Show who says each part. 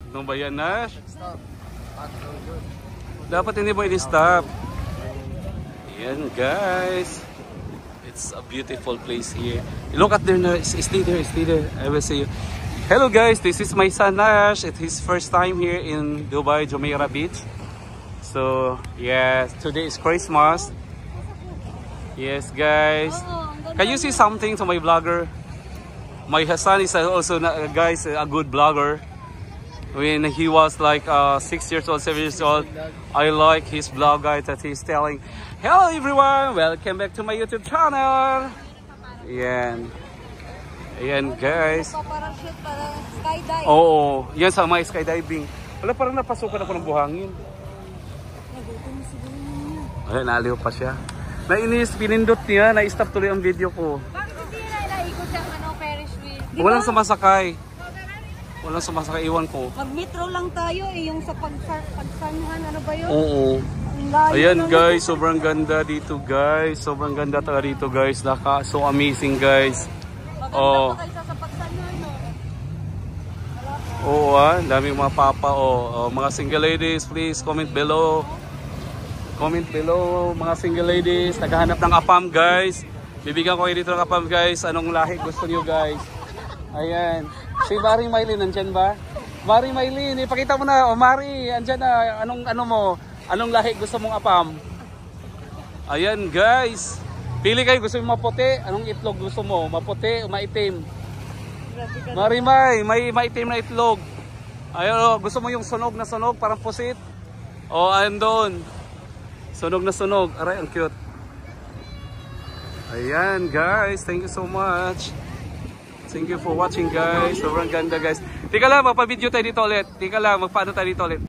Speaker 1: Ano ba yan, Nash? Dapat hindi mo i-stop. Ayan, guys. It's a beautiful place here. Look at there, Nash. Stay there, stay there. I will see you. Hello, guys. This is my son, Nash. It's his first time here in Dubai, Jumeirah Beach. So, yes, today is Christmas. Yes, guys. Can you see something to my vlogger? My son is also, guys, a good vlogger. When he was like 6 years old, 7 years old, I like his vlog, guys, that he's telling, hello everyone, welcome back to my YouTube channel. Ayan. Ayan, guys. Oo, yan sa mga skydiving. Wala, parang napasukan ako ng buhangin. Ayan, naaliw pa siya. Nainis, pinindot niya, na-stop tuloy ang video ko.
Speaker 2: Bakit hindi na naikot yung Ferris wheel?
Speaker 1: Walang sumasakay. Walang sumasakay, iwan ko.
Speaker 2: Mag-metro lang tayo eh, yung sa pagsanuhan, ano ba yun?
Speaker 1: Oo. Ayan, guys, sobrang ganda dito, guys. Sobrang ganda talaga dito, guys. So amazing, guys.
Speaker 2: Maganda pa kayo sa pagsanuhan, no?
Speaker 1: Oo, daming mga papa. Mga single ladies, please comment below. Comment below, mga single ladies, naghahanap ng apam, guys. Bibigyan ko kayo dito ng apam, guys. Anong lahi gusto niyo, guys? Ayan. Si Mari Maylin, nandyan ba? Mari Maylin, ipakita mo na. O Mari, andyan na. Anong lahi gusto mong apam? Ayan, guys. Pili kayo, gusto mo maputi? Anong itlog gusto mo? Maputi o maitim? Mari may maitim na itlog. Ayan, gusto mo yung sunog na sunog, parang pusit? O, andun. Sunog na sunog. Aray, ang cute. Ayan, guys. Thank you so much. Thank you for watching, guys. Sobrang ganda, guys. Tika lang, magpa-video tayo dito ulit. Tika lang, magpaano tayo dito ulit.